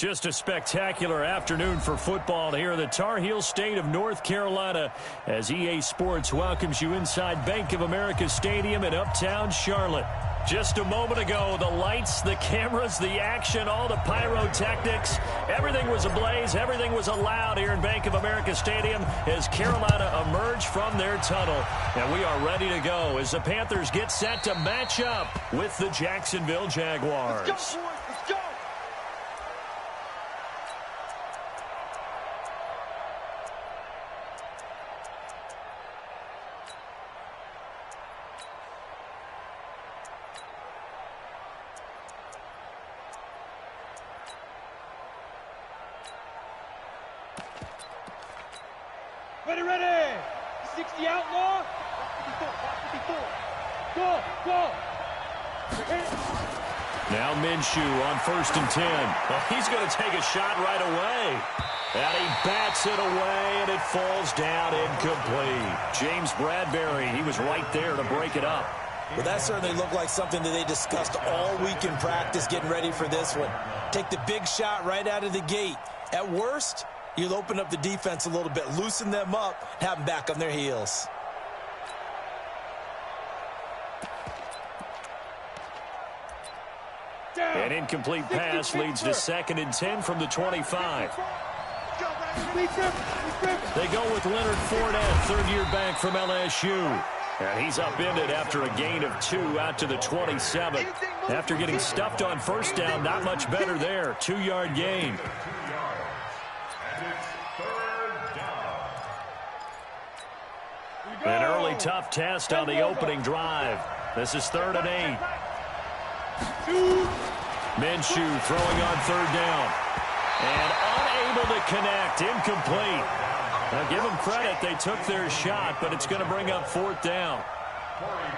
Just a spectacular afternoon for football here in the Tar Heel state of North Carolina as EA Sports welcomes you inside Bank of America Stadium in uptown Charlotte. Just a moment ago, the lights, the cameras, the action, all the pyrotechnics, everything was ablaze, everything was allowed here in Bank of America Stadium as Carolina emerged from their tunnel. And we are ready to go as the Panthers get set to match up with the Jacksonville Jaguars. Let's go, boys. Let's go. Ready. 60 outlaw. Go. Now Minshew on 1st and 10. Well, he's going to take a shot right away. And he bats it away, and it falls down incomplete. James Bradbury, he was right there to break it up. Well, that certainly looked like something that they discussed all week in practice, getting ready for this one. Take the big shot right out of the gate. At worst, you'll open up the defense a little bit, loosen them up, and have them back on their heels. An incomplete pass leads to 2nd and 10 from the 25. They go with Leonard Fournette, third-year back from LSU. And he's upended after a gain of 2 out to the 27. After getting stuffed on 1st down, not much better there. 2-yard gain. An early tough test on the opening drive. This is 3rd and 8. Minshew throwing on 3rd down. And unable to connect. Incomplete. Now give them credit. They took their shot, but it's going to bring up 4th down.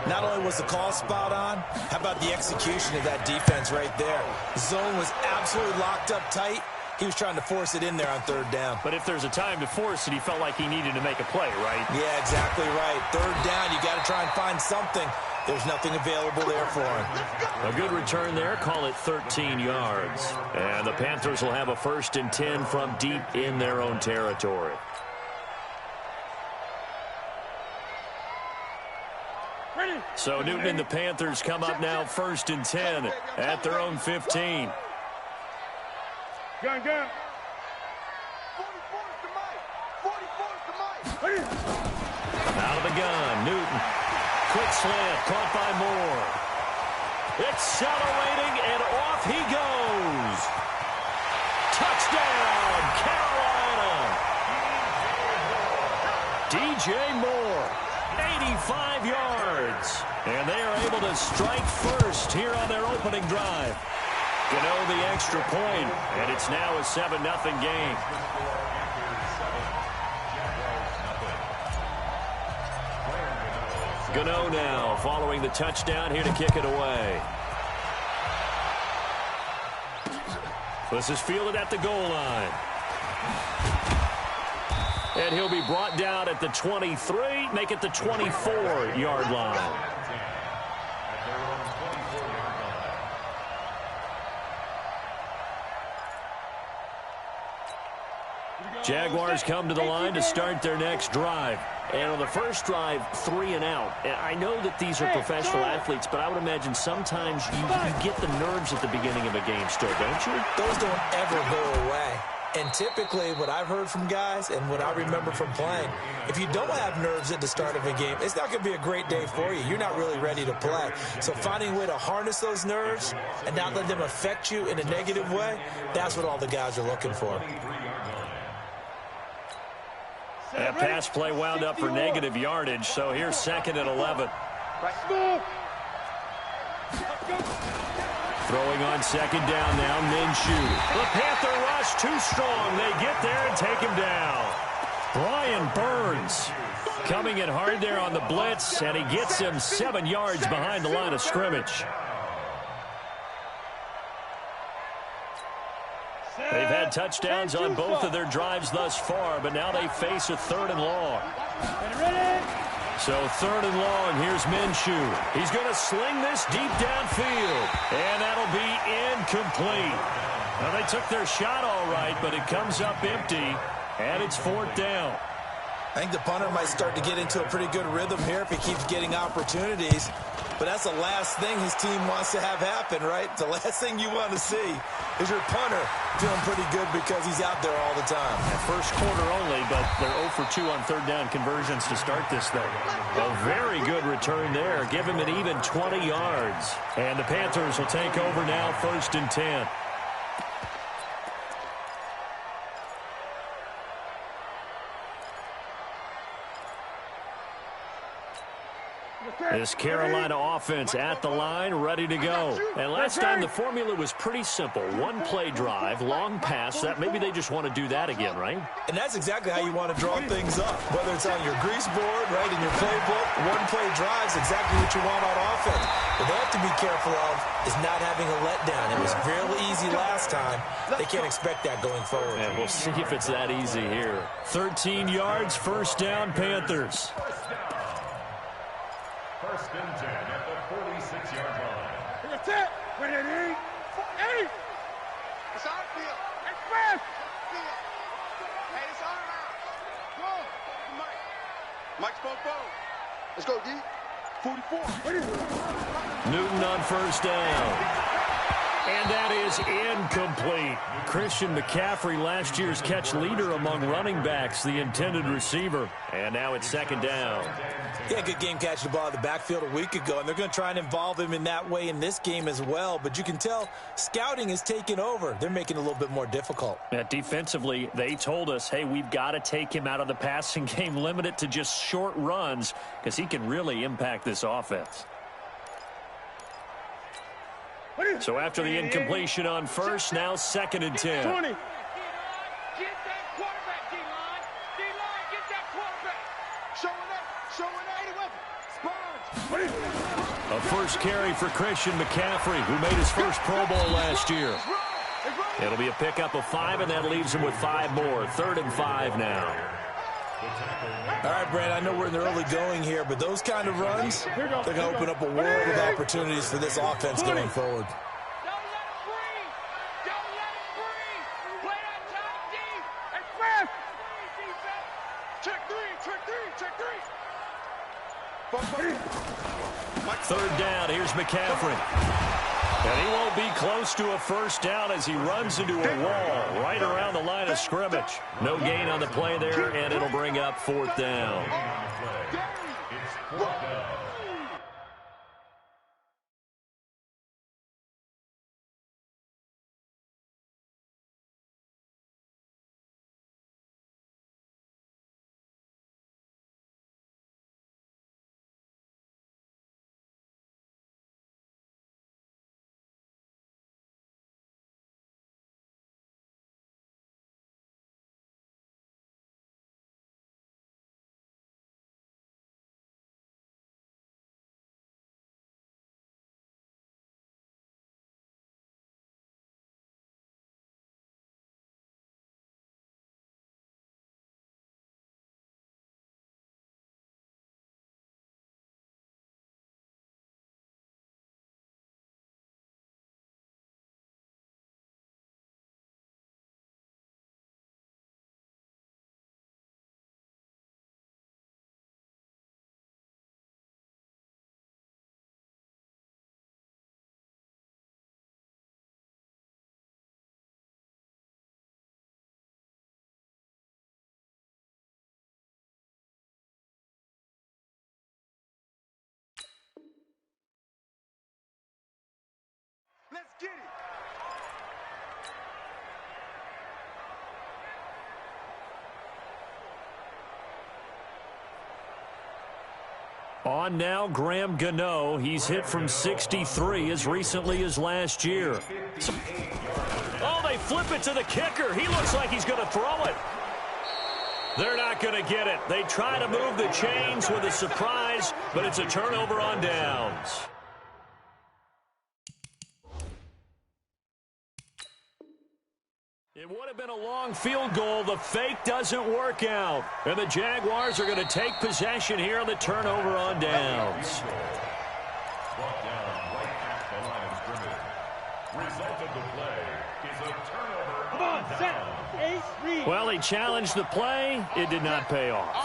Not only was the call spot on, how about the execution of that defense right there? The zone was absolutely locked up tight. He was trying to force it in there on 3rd down. But if there's a time to force it, he felt like he needed to make a play, right? Yeah, exactly right. 3rd down, you got to try and find something. There's nothing available there for him. A good return there. Call it 13 yards. And the Panthers will have a 1st and 10 from deep in their own territory. So Newton and the Panthers come up now 1st and 10 at their own 15. Gun. 44 Out of the gun, Newton. Quick slant, caught by Moore. Accelerating, and off he goes. Touchdown, Carolina. DJ Moore, 85 yards. And they are able to strike first here on their opening drive. Gano the extra point, and it's now a 7-0 game. Gano now following the touchdown here to kick it away. This is fielded at the goal line. And he'll be brought down at the 23, make it the 24-yard line. Jaguars come to the line to start their next drive. And on the first drive, 3 and out. And I know that these are professional athletes, but I would imagine sometimes you get the nerves at the beginning of a game still, don't you? Those don't ever go away. And typically what I've heard from guys and what I remember from playing, if you don't have nerves at the start of a game, it's not going to be a great day for you. You're not really ready to play. So finding a way to harness those nerves and not let them affect you in a negative way, that's what all the guys are looking for. That pass play wound up for negative yardage, so here's 2nd and 11. Throwing on 2nd down now, Minshew. The Panther rush too strong. They get there and take him down. Brian Burns coming in hard there on the blitz, and he gets him 7 yards behind the line of scrimmage. They've had touchdowns on both of their drives thus far, but now they face a 3rd and long. So 3rd and long, here's Minshew. He's going to sling this deep downfield, and that'll be incomplete. Well, they took their shot all right, but it comes up empty, and it's 4th down. I think the punter might start to get into a pretty good rhythm here if he keeps getting opportunities. But that's the last thing his team wants to have happen, right? The last thing you want to see is your punter feeling pretty good because he's out there all the time. First quarter only, but they're 0 for 2 on 3rd down conversions to start this thing. A very good return there. Give him an even 20 yards. And the Panthers will take over now, 1st and 10. This Carolina offense at the line, ready to go. And last time the formula was pretty simple. One play drive, long pass. That maybe they just want to do that again, right? And that's exactly how you want to draw things up. Whether it's on your grease board, right, in your playbook, one play drive is exactly what you want on offense. What they have to be careful of is not having a letdown. It was real easy last time. They can't expect that going forward. And we'll see if it's that easy here. 13 yards, 1st down, Panthers. 1st and 10 at the 46-yard line. It's it. Win it, 8. It's our field. It's fast. Hey, it's all around. Go. Mike. Mike's forward. Let's go, D. 44. Newton on 1st down. And that is incomplete. Christian McCaffrey, last year's catch leader among running backs, the intended receiver. And now it's 2nd down. Yeah, good game catching the ball in the backfield a week ago, and they're going to try and involve him in that way in this game as well. But you can tell scouting is taking over. They're making it a little bit more difficult. Yeah, defensively, they told us, hey, we've got to take him out of the passing game, limit it to just short runs, because he can really impact this offense. So after the incompletion on 1st, now 2nd and 10. 20. Get that quarterback, D-line. D-line, get that quarterback. Showing up. Sponge. A first carry for Christian McCaffrey, who made his first Pro Bowl last year. It'll be a pickup of 5, and that leaves him with 5 more. 3rd and 5 now. All right, Brad, I know we're in the early going here, but those kind of runs, they're going to open up a world of opportunities for this offense going forward. Don't let it breathe. Don't let it breathe. Play that tight deep. And fast. Check 3. 3rd down, here's McCaffrey. And he won't be close to a 1st down as he runs into a wall right around the line of scrimmage. No gain on the play there, and it'll bring up 4th down. It's 4th down. Let's get it. On now, Graham Gano. He's hit from 63 as recently as last year. Oh, they flip it to the kicker. He looks like he's going to throw it. They're not going to get it. They try to move the chains with a surprise, but it's a turnover on downs. It would have been a long field goal. The fake doesn't work out. And the Jaguars are going to take possession here on the turnover on downs. Brought down right at the line of scrimmage. Result of the play is a Well, he challenged the play. It did not pay off.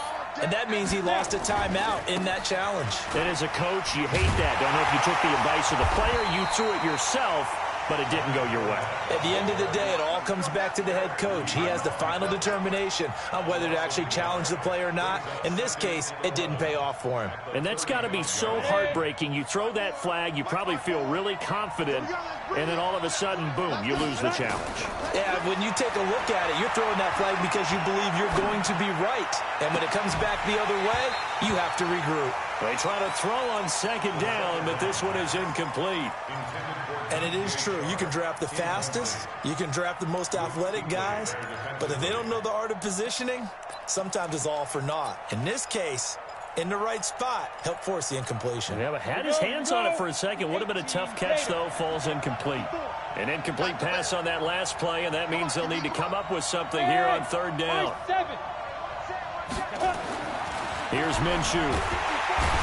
And that means he lost a timeout in that challenge. And as a coach, you hate that. Don't know if you took the advice of the player, you threw it yourself, but it didn't go your way. At the end of the day, it all comes back to the head coach. He has the final determination on whether to actually challenge the play or not. In this case, it didn't pay off for him. And that's got to be so heartbreaking. You throw that flag, you probably feel really confident, and then all of a sudden, boom, you lose the challenge. Yeah, when you take a look at it, you're throwing that flag because you believe you're going to be right. And when it comes back the other way, you have to regroup. They try to throw on second down, but this one is incomplete. And it is true. You can draft the fastest. You can draft the most athletic guys. But if they don't know the art of positioning, sometimes it's all for naught. In this case, in the right spot, helped force the incompletion. Yeah, but had his hands on it for a second. Would have been a tough catch, though. Falls incomplete. An incomplete pass on that last play, and that means they'll need to come up with something here on third down. Here's Minshew.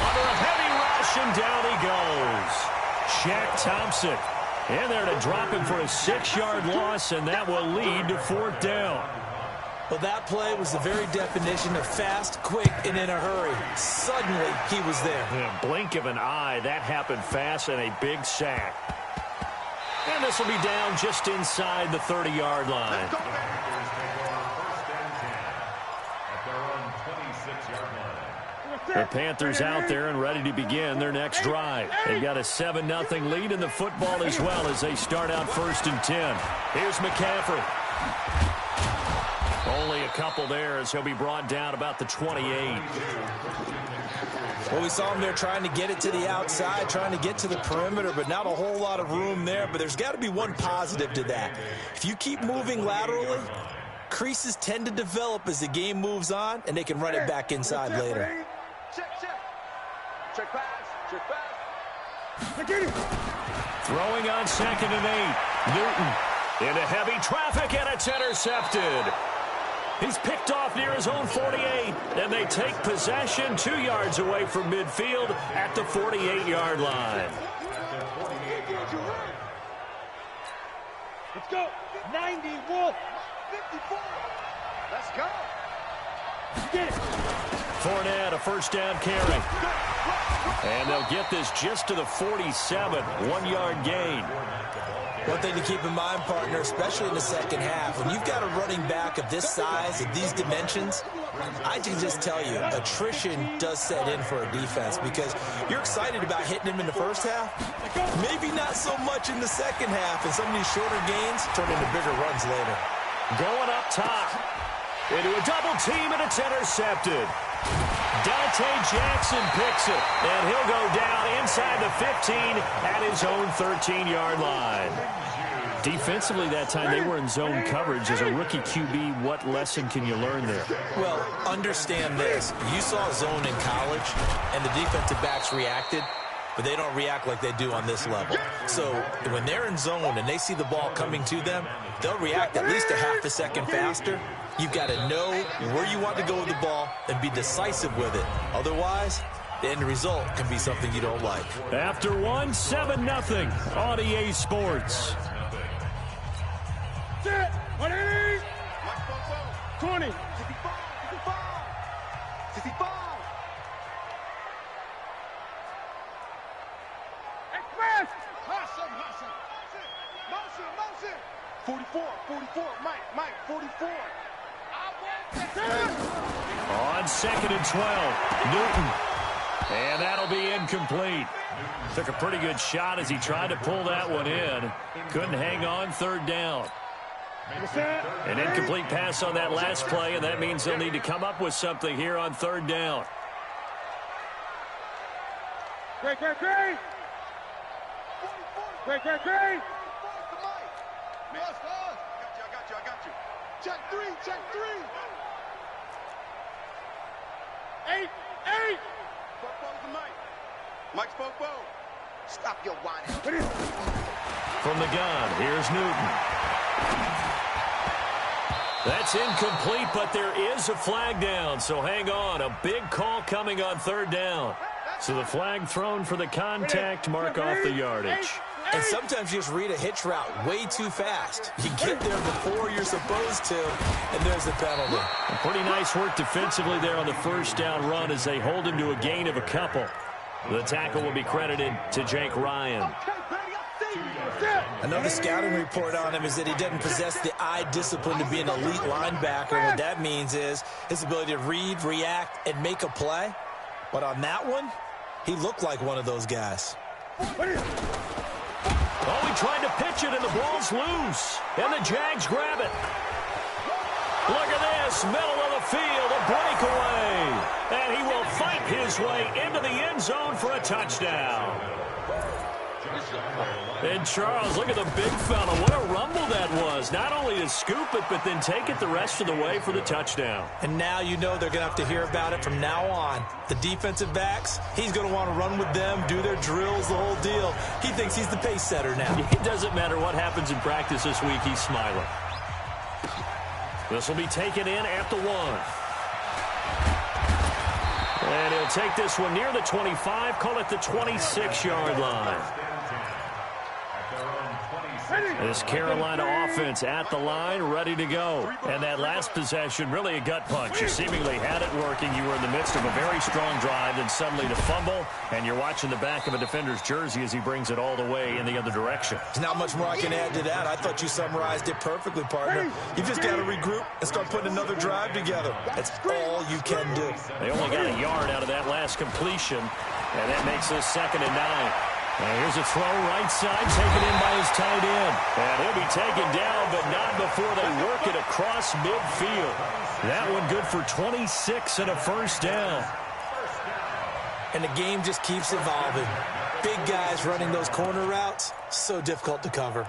Under a heavy rush, and down he goes. Shaq Thompson in there to drop him for a 6-yard loss, and that will lead to fourth down. Well, that play was the very definition of fast, quick, and in a hurry. Suddenly, he was there. In a blink of an eye, that happened fast, and a big sack. And this will be down just inside the 30-yard line. The Panthers out there and ready to begin their next drive. They've got a 7-0 lead in the football as well as they start out 1st and 10. Here's McCaffrey. Only a couple there as he'll be brought down about the 28. Well, we saw him there trying to get it to the outside, trying to get to the perimeter, but not a whole lot of room there. But there's got to be one positive to that. If you keep moving laterally, creases tend to develop as the game moves on, and they can run it back inside later. Check pass. Check pass. Throwing on 2nd and 8. Newton into heavy traffic, and it's intercepted. He's picked off near his own 48, and they take possession 2 yards away from midfield at the 48-yard line. Let's go. 91. 54. Let's go. Get it. Fournette, a 1st down carry. And they'll get this just to the 47, 1-yard gain. One thing to keep in mind, partner, especially in the second half, when you've got a running back of this size, of these dimensions, I can just tell you, attrition does set in for a defense because you're excited about hitting him in the first half, maybe not so much in the second half, and some of these shorter gains turn into bigger runs later. Going up top. Into a double team, and it's intercepted. Dante Jackson picks it, and he'll go down inside the 15 at his own 13-yard line. Defensively that time, they were in zone coverage. As a rookie QB, what lesson can you learn there? Well, understand this. You saw zone in college, and the defensive backs reacted, but they don't react like they do on this level. So when they're in zone and they see the ball coming to them, they'll react at least a half a second faster. You've got to know where you want to go with the ball and be decisive with it. Otherwise, the end result can be something you don't like. After one, 7-0 on EA Sports. 180. 20. 65. 65. Express. Hustle. Motion. 44. Mike. 44. On 2nd and 12, Newton. And that'll be incomplete. Took a pretty good shot as he tried to pull that one in. Couldn't hang on 3rd down. An incomplete pass on that last play, and that means they'll need to come up with something here on 3rd down. Great. I got you. Check three. 8. Spoke to Mike. Mike spoke. Stop your whining. From the gun, here's Newton. That's incomplete, but there is a flag down, so hang on. A big call coming on 3rd down. So the flag thrown for the contact, mark off the yardage. And sometimes you just read a hitch route way too fast. You get there before you're supposed to, and there's the penalty. Pretty nice work defensively there on the first down run as they hold him to a gain of a couple. The tackle will be credited to Jake Ryan. Another scouting report on him is that he doesn't possess the eye discipline to be an elite linebacker. What that means is his ability to read, react, and make a play. But on that one, he looked like one of those guys. Oh, he tried to pitch it, and the ball's loose. And the Jags grab it. Look at this, middle of the field, a breakaway. And he will fight his way into the end zone for a touchdown. And Charles, look at the big fella. What a rumble that was. Not only to scoop it, but then take it the rest of the way for the touchdown. And now you know they're going to have to hear about it from now on. The defensive backs, he's going to want to run with them, do their drills, the whole deal. He thinks he's the pace setter now. It doesn't matter what happens in practice this week, he's smiling. This will be taken in at the 1. And he'll take this one near the 25, call it the 26-yard line. This Carolina offense at the line, ready to go. And that last possession, really a gut punch. You seemingly had it working. You were in the midst of a very strong drive, then suddenly the fumble, and you're watching the back of a defender's jersey as he brings it all the way in the other direction. There's not much more I can add to that. I thought you summarized it perfectly, partner. You've just got to regroup and start putting another drive together. That's all you can do. They only got a yard out of that last completion, and that makes this 2nd and 9. And here's a throw right side, taken in by his tight end. And he'll be taken down, but not before they work it across midfield. That one good for 26 and a first down. And the game just keeps evolving. Big guys running those corner routes, so difficult to cover.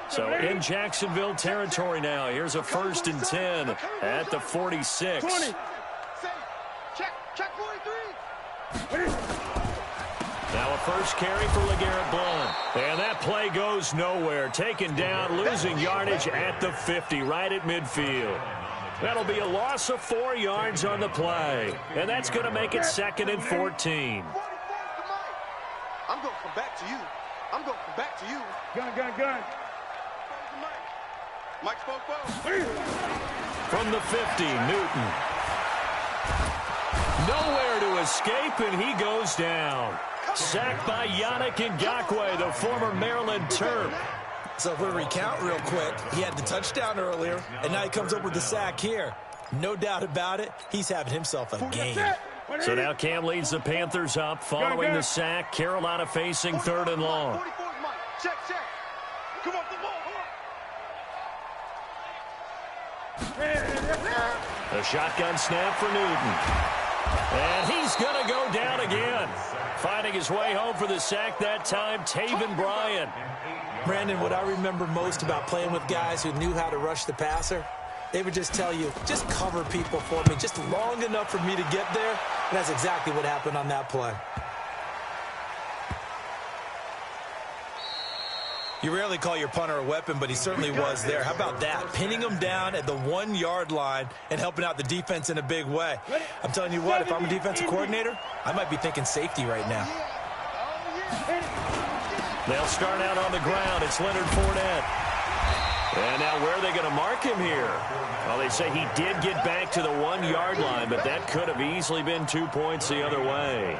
So in Jacksonville territory now. Here's a 1st and 10 at the 46. 20. Check 43. Now a first carry for LeGarrette Blount. And that play goes nowhere. Taken down, losing yardage at the 50, right at midfield. That'll be a loss of 4 yards on the play. And that's going to make it 2nd and 14. I'm going to come back to you. I'm going to come back to you. Gun. Mike spoke. From the 50, Newton. Nowhere to escape, and he goes down. Sacked by Yannick Ngakoue, the former Maryland Terp. So if we recount real quick, he had the touchdown earlier, and now he comes up with the sack here. No doubt about it, he's having himself a game. So now Cam leads the Panthers up following the sack. Carolina facing 3rd and long. Check. Come on, the ball. A shotgun snap for Newton. And he's going to go down again. Finding his way home for the sack that time, Taven Bryan. Brandon, what I remember most about playing with guys who knew how to rush the passer, they would just tell you, just cover people for me, just long enough for me to get there. And that's exactly what happened on that play. You rarely call your punter a weapon, but he certainly was there. How about that? Pinning him down at the 1-yard line and helping out the defense in a big way. I'm telling you what, if I'm a defensive coordinator, I might be thinking safety right now. They'll start out on the ground. It's Leonard Fournette. And now where are they going to mark him here? Well, they say he did get back to the 1-yard line, but that could have easily been 2 points the other way.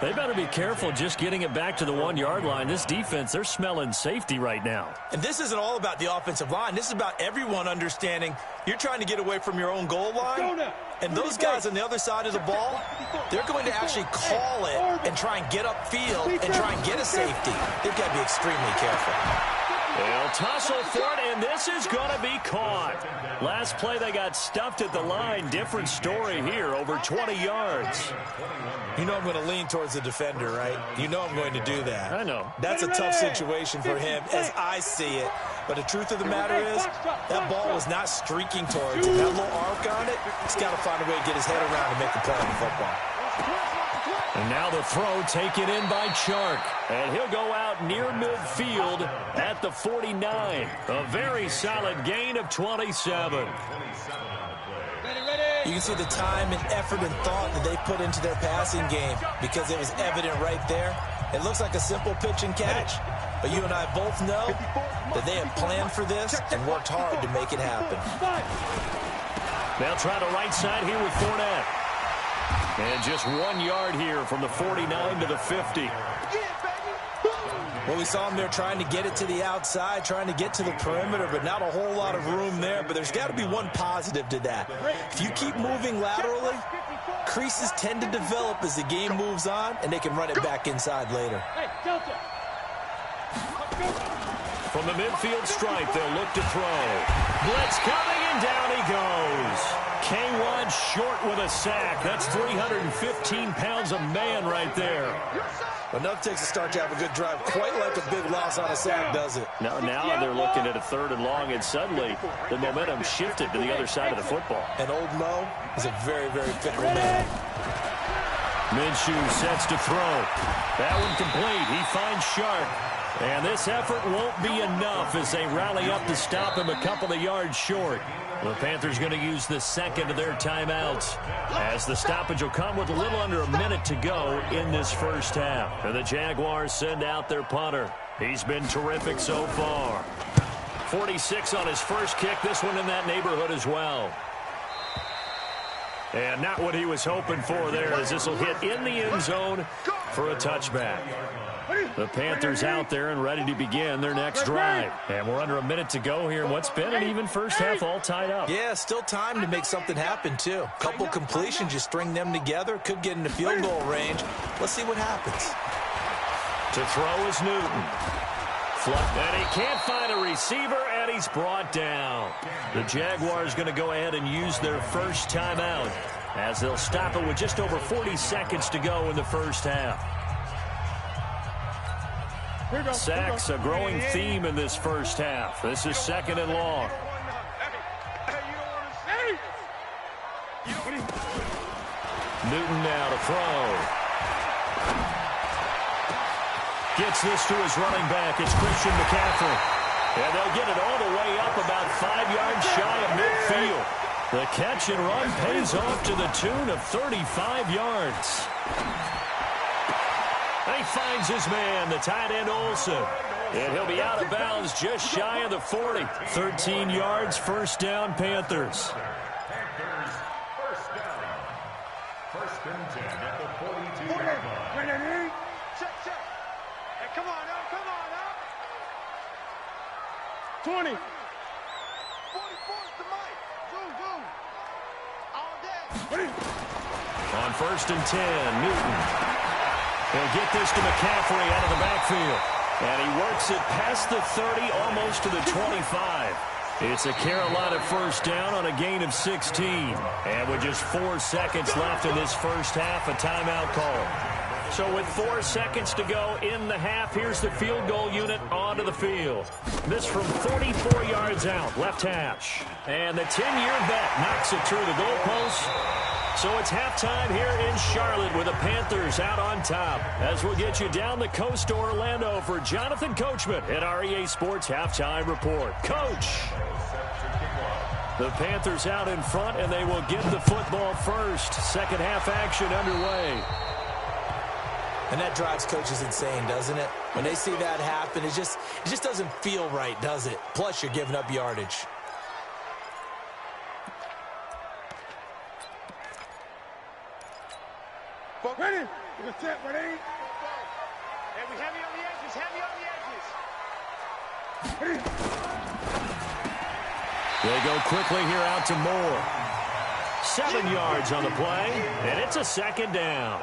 They better be careful just getting it back to the 1-yard line. This defense, they're smelling safety right now. And this isn't all about the offensive line. This is about everyone understanding you're trying to get away from your own goal line. And those guys on the other side of the ball, they're going to actually call it and try and get upfield and try and get a safety. They've got to be extremely careful. They'll tussle for it, and this is going to be caught. Last play, they got stuffed at the line. Different story here, over 20 yards. You know I'm going to lean towards the defender, right? You know I'm going to do that. I know. That's a tough situation for him as I see it. But the truth of the matter is, that ball was not streaking towards him. That little arc on it, he's got to find a way to get his head around and make the play on the football. And now the throw taken in by Chark. And he'll go out near midfield at the 49. A very solid gain of 27. You can see the time and effort and thought that they put into their passing game because it was evident right there. It looks like a simple pitch and catch, but you and I both know that they have planned for this and worked hard to make it happen. They'll try the right side here with Fournette. And just 1 yard here from the 49 to the 50. Well, we saw him there trying to get it to the outside, trying to get to the perimeter, but not a whole lot of room there. But there's got to be one positive to that. If you keep moving laterally, creases tend to develop as the game moves on, and they can run it back inside later. From the midfield stripe, they'll look to throw. Blitz coming, and down he goes. K1 short with a sack. That's 315 pounds a man right there. Enough takes a start to have a good drive. Quite like a big loss on a sack, does it? Now they're looking at a 3rd and long, and suddenly the momentum shifted to the other side of the football. And old Mo is a very, very fickle man. Minshew sets to throw. That one complete. He finds Sharp. And this effort won't be enough as they rally up to stop him a couple of yards short. The Panthers going to use the second of their timeouts, as the stoppage will come with a little under a minute to go in this first half. And the Jaguars send out their punter. He's been terrific so far. 46 on his first kick. This one in that neighborhood as well. And not what he was hoping for there, as this will hit in the end zone for a touchback. The Panthers out there and ready to begin their next drive. And we're under a minute to go here in what's been an even first half, all tied up. Yeah, still time to make something happen, too. Couple completions, you string them together, could get into field goal range. Let's see what happens. To throw is Newton. And he can't find a receiver, and he's brought down. The Jaguars going to go ahead and use their first timeout, as they'll stop it with just over 40 seconds to go in the first half. Sacks, a growing theme in this first half. This is 2nd and long. Newton now to throw. Gets this to his running back. It's Christian McCaffrey. And they'll get it all the way up about 5 yards shy of midfield. The catch and run pays off to the tune of 35 yards. He finds his man, the tight end Olsen. And he'll be out of bounds just shy of the 40. 13 yards, first down, Panthers. Panthers, first down. 1st and 10 at the 42-yard line. Check. Hey, come on now. 20. 44 to Mike. Boom. All day. On 1st and 10, Newton. He'll get this to McCaffrey out of the backfield. And he works it past the 30, almost to the 25. It's a Carolina first down on a gain of 16. And with just 4 seconds left in this first half, a timeout call. So with 4 seconds to go in the half, here's the field goal unit onto the field. This from 44 yards out, left hash. And the 10-year vet knocks it through the goalpost. So it's halftime here in Charlotte with the Panthers out on top. As we'll get you down the coast to Orlando for Jonathan Coachman at our EA Sports Halftime Report. Coach! The Panthers out in front, and they will get the football first. Second half action underway. And that drives coaches insane, doesn't it? When they see that happen, it just doesn't feel right, does it? Plus, you're giving up yardage. Ready? We're set, ready? And we heavy on the edges, They go quickly here out to Moore. 7 yards on the play, and it's a second down.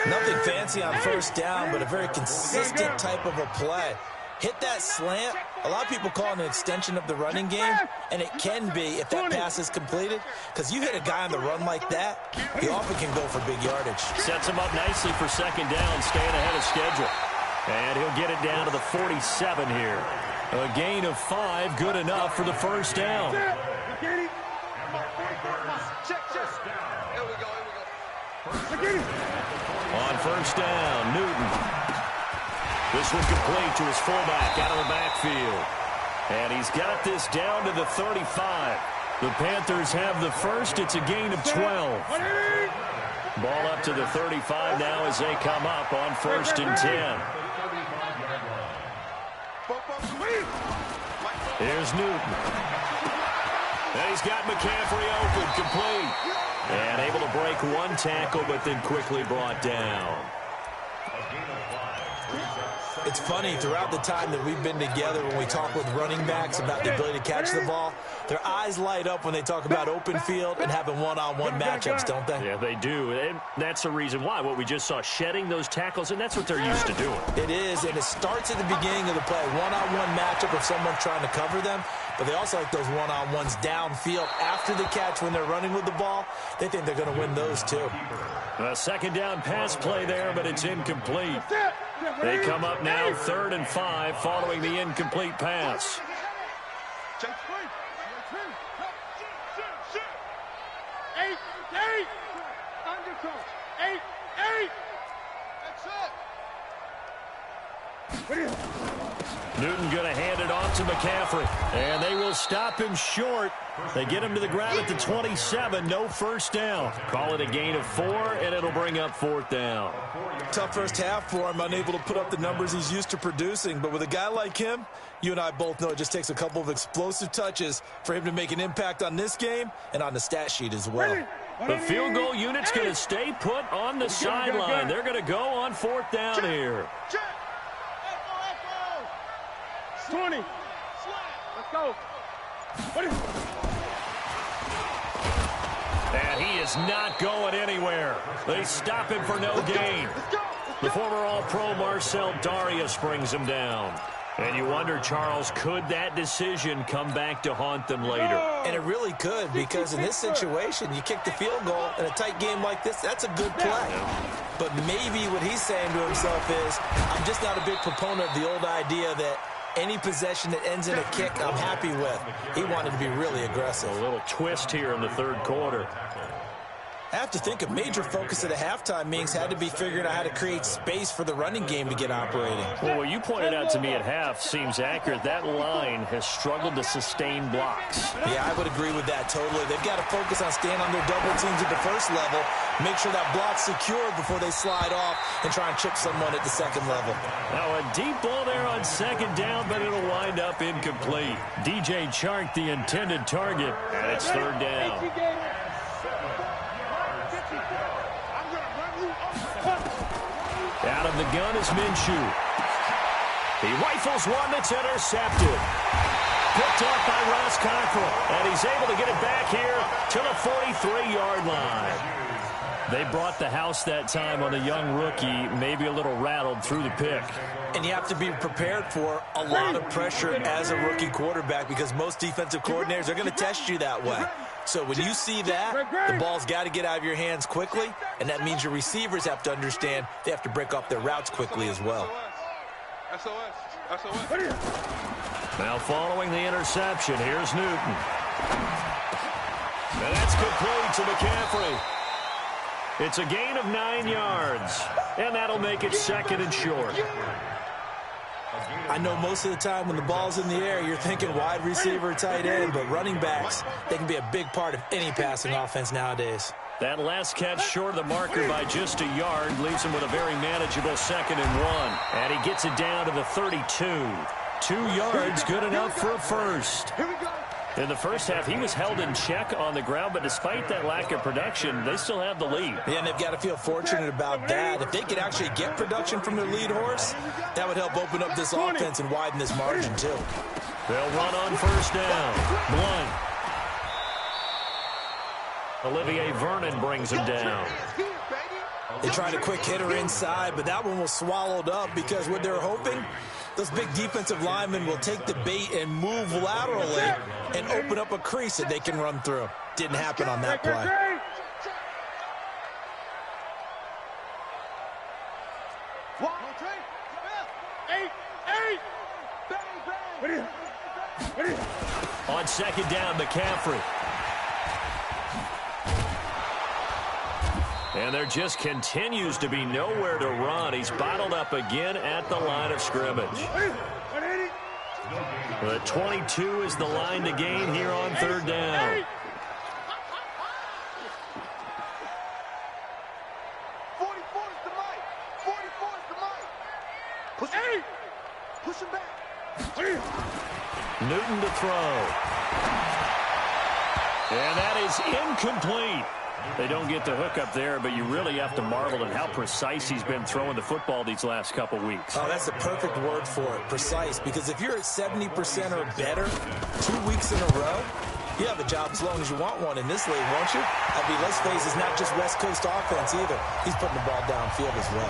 Nothing fancy on first down, but a very consistent type of a play. Hit that slant. A lot of people call it an extension of the running game, and it can be if that pass is completed, because you hit a guy on the run like that, he often can go for big yardage. Sets him up nicely for second down, staying ahead of schedule. And he'll get it down to the 47 here. A gain of 5, good enough for the first down. On first down, Newton. This one complete to his fullback out of the backfield. And he's got this down to the 35. The Panthers have the first. It's a gain of 12. Ball up to the 35 now as they come up on 1st and 10. Here's Newton. And he's got McCaffrey open, complete. And able to break one tackle, but then quickly brought down. It's funny, throughout the time that we've been together, when we talk with running backs about the ability to catch the ball, their eyes light up when they talk about open field and having one-on-one matchups, don't they? Yeah, they do. And that's the reason why. What we just saw, shedding those tackles, and that's what they're used to doing. It is, and it starts at the beginning of the play. One-on-one matchup if someone's trying to cover them, but they also like those one-on-ones downfield after the catch when they're running with the ball. They think they're going to win those, too. A 2nd down pass play there, but it's incomplete. They come up now 3rd and 5 following the incomplete pass. Newton going to hand it off to McCaffrey, and they will stop him short. They get him to the ground at the 27, no 1st down. Call it a gain of 4, and it'll bring up 4th down. Tough first half for him, unable to put up the numbers he's used to producing. But with a guy like him, you and I both know it just takes a couple of explosive touches for him to make an impact on this game and on the stat sheet as well. The field goal unit's going to stay put on the sideline. They're going to go on 4th down here. 20. Let's go. And he is not going anywhere. They stop him for no gain. The former All-Pro Marcel Darius brings him down. And you wonder, Charles, could that decision come back to haunt them later? And it really could, because in this situation, you kick the field goal in a tight game like this, that's a good play. But maybe what he's saying to himself is, I'm just not a big proponent of the old idea that any possession that ends in a kick, I'm happy with. He wanted to be really aggressive. A little twist here in the 3rd quarter. I have to think a major focus at the halftime meetings had to be figuring out how to create space for the running game to get operating. Well, what you pointed out to me at half seems accurate. That line has struggled to sustain blocks. Yeah, I would agree with that totally. They've got to focus on staying on their double teams at the 1st level, make sure that block's secured before they slide off and try and chip someone at the 2nd level. Now a deep ball there on 2nd down, but it'll wind up incomplete. DJ Chark, the intended target, and it's 3rd down. Out of the gun is Minshew. He rifles one that's intercepted. Picked off by Ross Cockrell, and he's able to get it back here to the 43-yard line. They brought the house that time on the young rookie, maybe a little rattled through the pick. And you have to be prepared for a lot of pressure as a rookie quarterback, because most defensive coordinators are going to test you that way. So when you see that, the ball's got to get out of your hands quickly, and that means your receivers have to understand they have to break off their routes quickly as well. Now following the interception, here's Newton. And that's complete to McCaffrey. It's a gain of 9 yards, and that'll make it 2nd and short. I know most of the time when the ball's in the air, you're thinking wide receiver, tight end, but running backs, they can be a big part of any passing offense nowadays. That last catch short of the marker by just a yard leaves him with a very manageable 2nd and 1. And he gets it down to the 32. 2 yards, good enough for a first. In the first half, he was held in check on the ground, but despite that lack of production, they still have the lead. Yeah, and they've got to feel fortunate about that. If they could actually get production from their lead horse, that would help open up this offense and widen this margin, too. They'll run on 1st down. Blunt. Olivier Vernon brings him down. They tried a quick hitter inside, but that one was swallowed up because what they're hoping, those big defensive linemen will take the bait and move laterally and open up a crease that they can run through. Didn't happen on that play. On 2nd down, McCaffrey. And there just continues to be nowhere to run. He's bottled up again at the line of scrimmage. But 22 is the line to gain here on 3rd down. Push him back. Newton to throw. And that is incomplete. They don't get the hook up there, but you really have to marvel at how precise he's been throwing the football these last couple weeks. Oh, that's the perfect word for it, precise, because if you're at 70% or better 2 weeks in a row, you have a job as long as you want one in this league, won't you? I mean, let's face it, it's not just West Coast offense either. He's putting the ball downfield as well.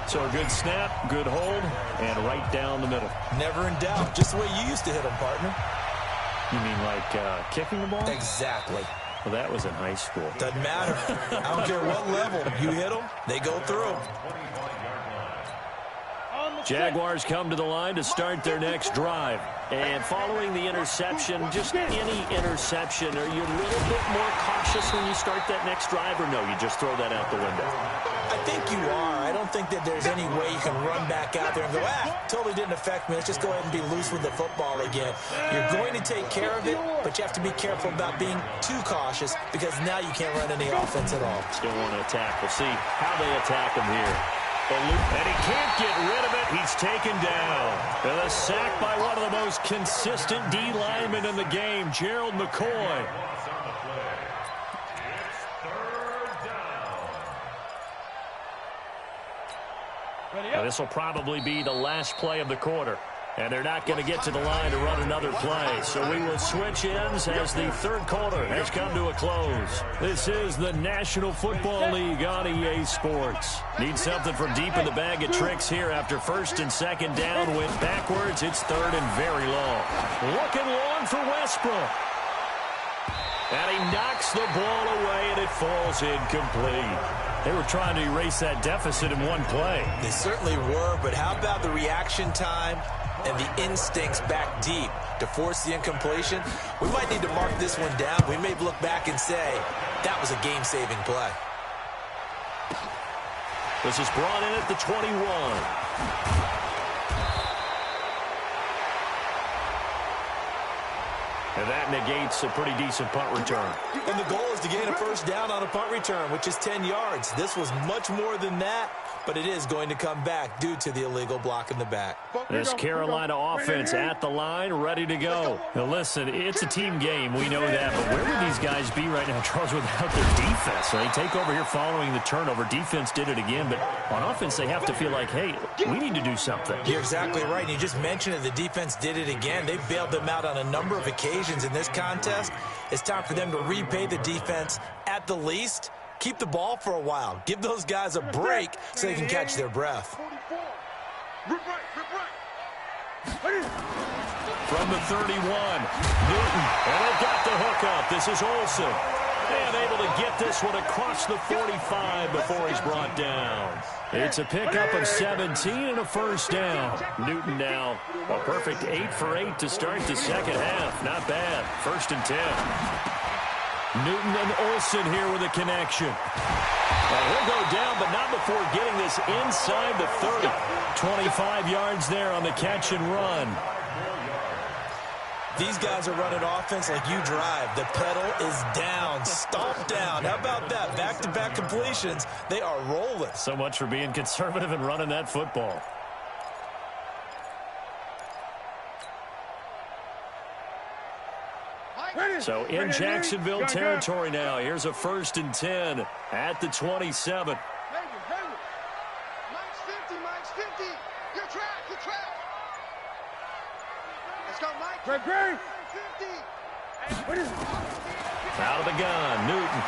So a good snap, good hold, and right down the middle. Never in doubt, just the way you used to hit them, partner. You mean like kicking the ball? Exactly. Well, that was in high school. Doesn't matter. I don't care what level you hit them, they go through. Jaguars come to the line to start their next drive. And following the interception, just any interception, are you a little bit more cautious when you start that next drive, or no, you just throw that out the window? I think you are. I don't think that there's any way you can run back out there and go, totally didn't affect me. Let's just go ahead and be loose with the football again. You're going to take care of it, but you have to be careful about being too cautious because now you can't run any offense at all. Still want to attack. We'll see how they attack him here. And he can't get rid of it. He's taken down. And a sack by one of the most consistent D linemen in the game, Gerald McCoy. Now, this will probably be the last play of the quarter. And they're not going to get to the line to run another play. So we will switch ends as the third quarter has come to a close. This is the National Football League on EA Sports. Need something from deep in the bag of tricks here after first and second down. Went backwards. It's third and very long. Looking long for Westbrook. And he knocks the ball away, and it falls incomplete. They were trying to erase that deficit in one play. They certainly were, but how about the reaction time and the instincts back deep to force the incompletion? We might need to mark this one down. We may look back and say, that was a game-saving play. This is brought in at the 21. And that negates a pretty decent punt return. And the goal is to gain a first down on a punt return, which is 10 yards. This was much more than that, but it is going to come back due to the illegal block in the back. This Carolina offense at the line, ready to go. Now, listen, it's a team game. We know that, but where would these guys be right now, Charles, without their defense? They take over here following the turnover. Defense did it again, but on offense, they have to feel like, hey, we need to do something. You're exactly right. You just mentioned it. The defense did it again. They bailed them out on a number of occasions in this contest. It's time for them to repay the defense at the least. Keep the ball for a while. Give those guys a break so they can catch their breath. From the 31, Newton, and they've got the hook up. This is Olsen. And able to get this one across the 45 before he's brought down. It's a pickup of 17 and a first down. Newton now a perfect 8 for 8 to start the second half. Not bad. First and 10. Newton and Olsen here with a connection. He'll go down, but not before getting this inside the 30. 25 yards there on the catch and run. These guys are running offense like you drive. The pedal is down, stomped down. How about that? Back-to-back completions. They are rolling. So much for being conservative and running that football. So in Jacksonville territory now. Here's a first and 10 at the 27. Mike's 50, Mike's 50. Good track, good track. Let's go, Mike. Great. 50. Out of the gun, Newton.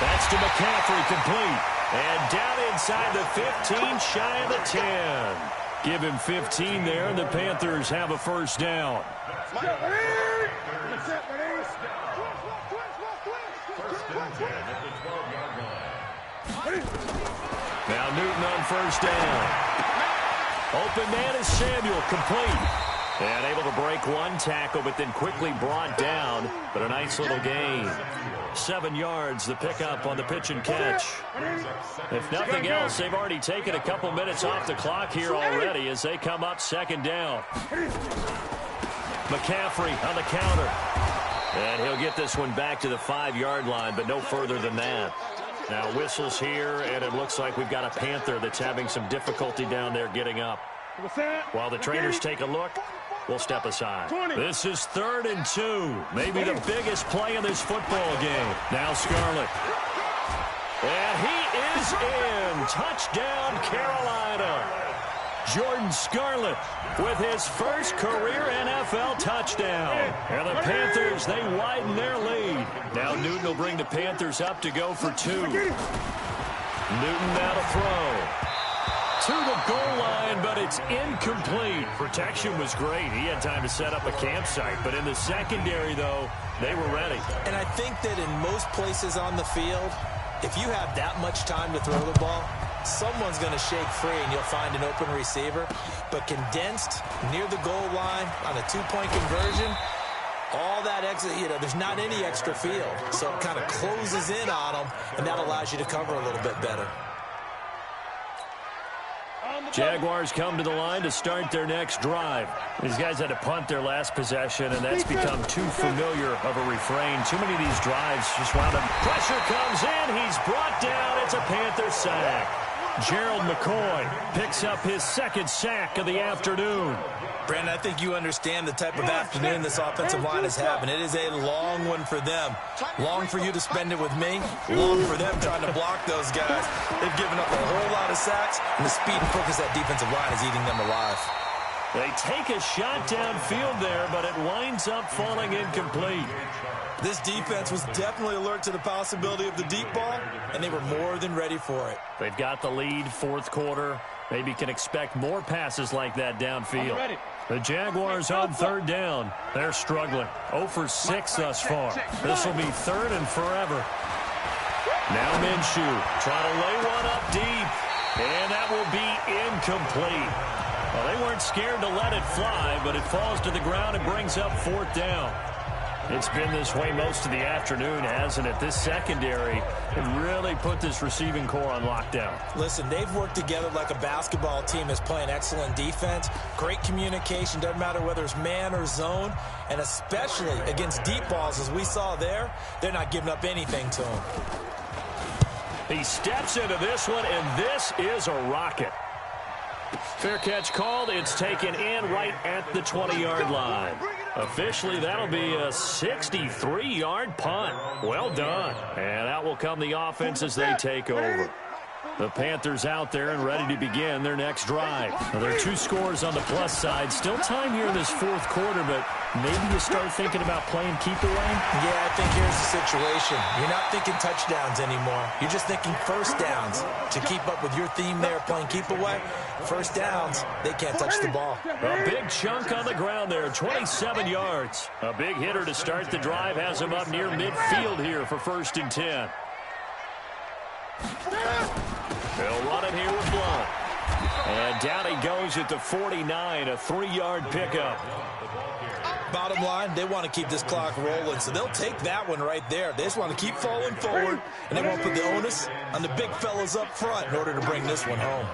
That's to McCaffrey, complete. And down inside the 15, shy of the 10. Give him 15 there, and the Panthers have a first down. Now Newton on first down. Open man is Samuel, complete. And able to break one tackle, but then quickly brought down. But a nice little gain. 7 yards, the pickup on the pitch and catch. If nothing else, they've already taken a couple minutes off the clock here already as they come up second down. McCaffrey on the counter. And he'll get this one back to the 5-yard line, but no further than that. Now whistles here, and it looks like we've got a Panther that's having some difficulty down there getting up. While the trainers take a look, we'll step aside. This is 3rd and 2. Maybe the biggest play in this football game. Now Scarlett. And he is in. Touchdown, Carolina. Jordan Scarlett with his first career NFL touchdown. And the Panthers, they widen their lead. Now Newton will bring the Panthers up to go for 2. Newton now to throw. To the goal line, but it's incomplete. Protection was great. He had time to set up a campsite. But in the secondary, though, they were ready. And I think that in most places on the field, if you have that much time to throw the ball, someone's going to shake free and you'll find an open receiver. But condensed near the goal line on a 2-point conversion, all that extra, there's not any extra field. So it kind of closes in on them, and that allows you to cover a little bit better. Jaguars come to the line to start their next drive. These guys had to punt their last possession, and that's become too familiar of a refrain. Too many of these drives just wound up. Pressure comes in. He's brought down. It's a Panther sack. Gerald McCoy picks up his 2nd sack of the afternoon. Brandon, I think you understand the type of afternoon this offensive line is having. It is a long one for them. Long for you to spend it with me. Long for them trying to block those guys. They've given up a whole lot of sacks, and the speed and focus of that defensive line is eating them alive. They take a shot downfield there, but it winds up falling incomplete. This defense was definitely alert to the possibility of the deep ball, and they were more than ready for it. They've got the lead, 4th quarter. Maybe can expect more passes like that downfield. The Jaguars on 3rd down. They're struggling. 0 for 6 thus far. This will be 3rd and forever. Now Minshew trying to lay one up deep. And that will be incomplete. Well, they weren't scared to let it fly, but it falls to the ground and brings up 4th down. It's been this way most of the afternoon, hasn't it? This secondary can really put this receiving core on lockdown. Listen, they've worked together like a basketball team is playing excellent defense. Great communication, doesn't matter whether it's man or zone. And especially against deep balls, as we saw there, they're not giving up anything to them. He steps into this one, and this is a rocket. Fair catch called. It's taken in right at the 20-yard line. Officially, that'll be a 63-yard punt. Well done. And out will come the offense as they take over. The Panthers out there and ready to begin their next drive. Now, there are 2 scores on the plus side. Still time here in this 4th quarter, but maybe you start thinking about playing keep away? Yeah, I think here's the situation. You're not thinking touchdowns anymore. You're just thinking first downs. To keep up with your theme there, playing keep away, first downs, they can't touch the ball. A big chunk on the ground there, 27 yards. A big hitter to start the drive has him up near midfield here for 1st and 10. They'll run it here with Blunt. And down he goes at the 49, a 3-yard pickup. Bottom line, they want to keep this clock rolling, so they'll take that one right there. They just want to keep falling forward, and they won't put the onus on the big fellas up front in order to bring this one home.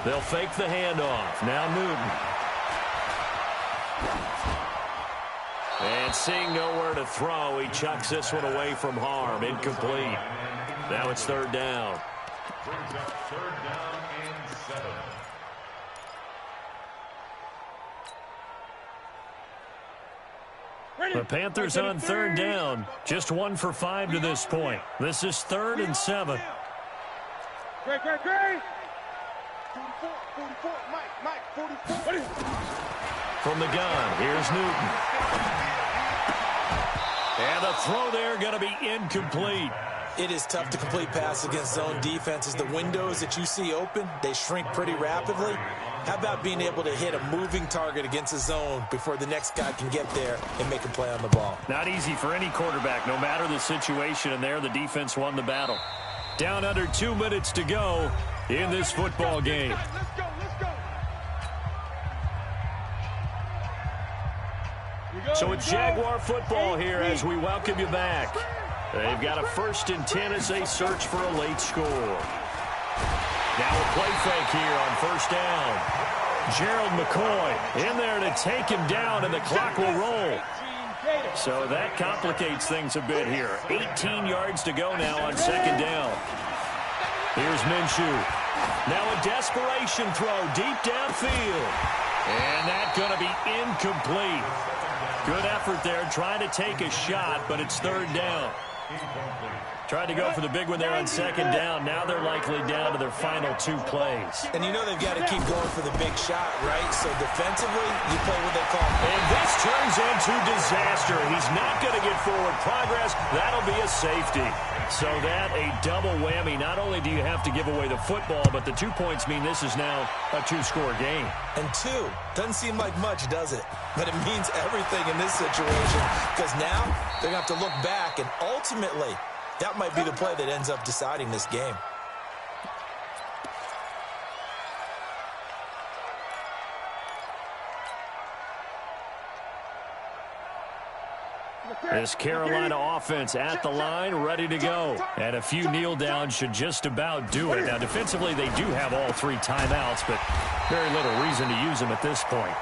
They'll fake the handoff. Now Newton. And seeing nowhere to throw, he chucks this one away from harm. Incomplete. Now it's 3rd down. Brings up 3rd down and 7. The Panthers on 3rd down. Just 1 for 5 to this point. This is 3rd and 7. Great. 44, Mike, 44. From the gun, here's Newton. And the throw there going to be incomplete. It is tough to complete passes against zone defenses. The windows that you see open, they shrink pretty rapidly. How about being able to hit a moving target against a zone before the next guy can get there and make a play on the ball? Not easy for any quarterback, no matter the situation, and there the defense won the battle. Down under 2 minutes to go in this football game. Let's go. So it's Jaguar football here as we welcome you back. They've got a 1st and 10 as they search for a late score. Now a play fake here on first down. Gerald McCoy in there to take him down, and the clock will roll. So that complicates things a bit here. 18 yards to go now on second down. Here's Minshew. Now a desperation throw deep downfield. And that's going to be incomplete. Good effort there, trying to take a shot, but it's third down. Tried to go for the big one there on second down. Now they're likely down to their final 2 plays. And you know they've got to keep going for the big shot, right? So defensively, you play what they call. And this turns into disaster. He's not going to get forward progress. That'll be a safety. So that a double whammy. Not only do you have to give away the football, but the 2 points mean this is now a 2-score game. And 2 doesn't seem like much, does it? But it means everything in this situation, because now they're going to have to look back, and ultimately that might be the play that ends up deciding this game. This Carolina offense at the line, ready to go. And a few kneel downs should just about do it. Now, defensively, they do have all 3 timeouts, but very little reason to use them at this point.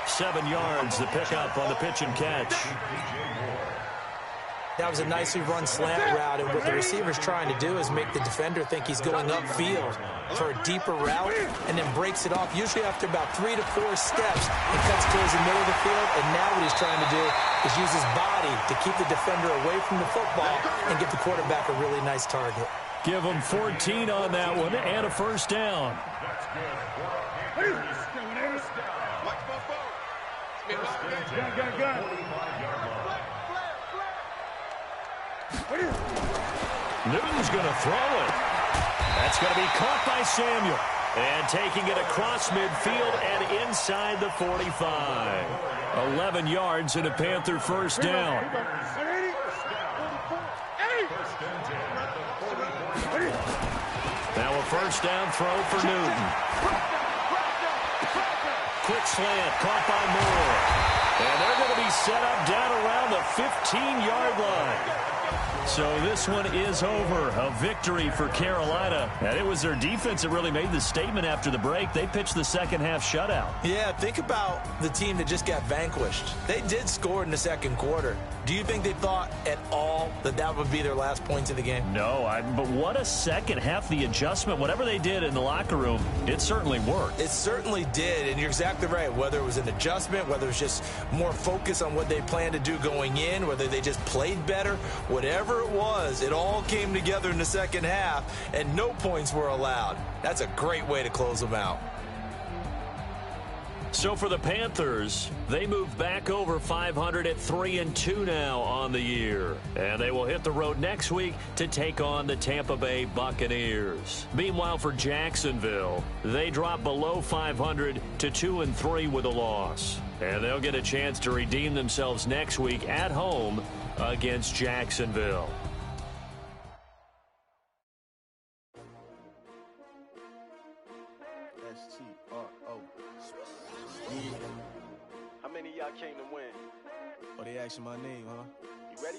7 yards, the pickup on the pitch and catch. That was a nicely run slant route, and what the receiver's trying to do is make the defender think he's going upfield for a deeper route, and then breaks it off, usually after about 3 to 4 steps, and cuts towards the middle of the field. And now what he's trying to do is use his body to keep the defender away from the football and give the quarterback a really nice target. Give him 14 on that one and a first down. Newton's going to throw it. That's going to be caught by Samuel. And taking it across midfield and inside the 45. 11 yards and a Panther first down. Now a first down throw for Newton. Quick slant caught by Moore. And they're going to be set up down around the 15-yard line. So this one is over. A victory for Carolina. And it was their defense that really made the statement after the break. They pitched the second half shutout. Yeah, think about the team that just got vanquished. They did score in the second quarter. Do you think they thought at all that that would be their last points of the game? No, but what a second half. The adjustment, whatever they did in the locker room, it certainly worked. It certainly did, and you're exactly right. Whether it was an adjustment, whether it was just more focus on what they planned to do going in, whether they just played better, whatever it was, it all came together in the second half, and no points were allowed. That's a great way to close them out. So for the Panthers, they move back over 500 at 3-2 now on the year. And they will hit the road next week to take on the Tampa Bay Buccaneers. Meanwhile, for Jacksonville, they drop below 500 to 2-3 with a loss. And they'll get a chance to redeem themselves next week at home against Jacksonville. How many of y'all came to win? Oh, they asking my name, huh? You ready?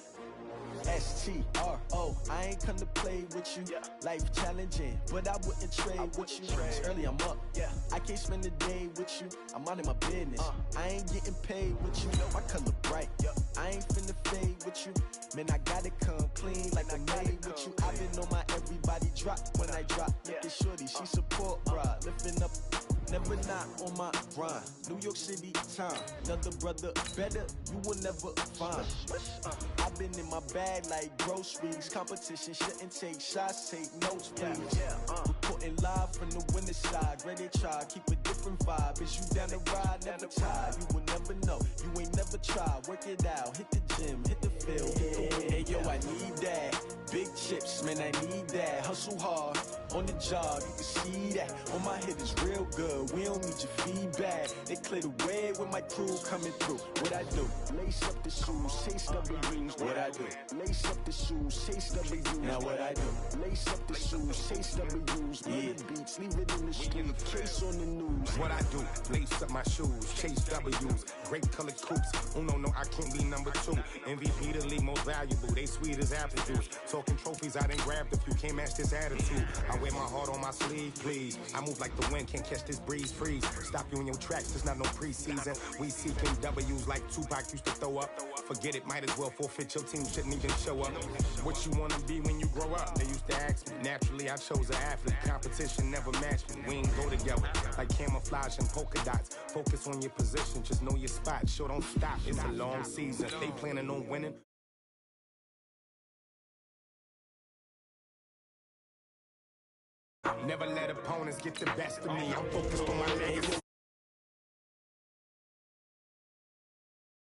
S-T-R-O, I ain't come to play with you. Yeah. Life challenging, but I wouldn't trade with you. It's early, I'm up. Yeah. I can't spend the day with you. I'm minding my business. I ain't getting paid with you. My color bright. Yeah. I ain't finna fade with you. Man, I gotta come clean like I'm made with you. I've been on my everybody drop when I drop. Look at shorty, she support, bruh. Lifting up. Never not on my grind. New York City time. Another brother better, you will never find. I've been in my bag like groceries. Competition shouldn't take shots, take notes, please. Reporting live from the winter side. Ready to try, keep a different vibe. Is you down the ride, never tired. You will never know, you ain't never tried. Work it out, hit the gym, hit the field, hit the wind. Hey yo, I need that. Big chips, man, I need that. Hustle hard, on the job, you can see that. On my head is real good, we don't need your feedback. They clear the way with my crew coming through. What I do? Lace up the shoes, chase W's. What I do? Lace up the shoes, chase W's. Now what I do? Lace up the shoes, chase W's. Yeah. Beats, leave it in the street, case on the news. What I do? Lace up my shoes, chase W's. Great colored coops. Oh no, I can't be number 2. MVP the league most valuable. They sweet as apple juice. Talking trophy trophies, I done grabbed a few. Can't match this attitude. I wear my heart on my sleeve, please. I move like the wind, can't catch this breeze, freeze. Stop you in your tracks, there's not no preseason. We seeking W's like Tupac used to throw up. Forget it, might as well forfeit. Your team shouldn't even show up. What you wanna be when you grow up? They used to ask me. Naturally, I chose an athlete. Competition never matched me. We ain't go together like camouflage and polka dots. Focus on your position, just know your spot. Sure, don't stop. It's a long season. They planning on winning. Never let opponents get the best of me. I'm focused on my legacy.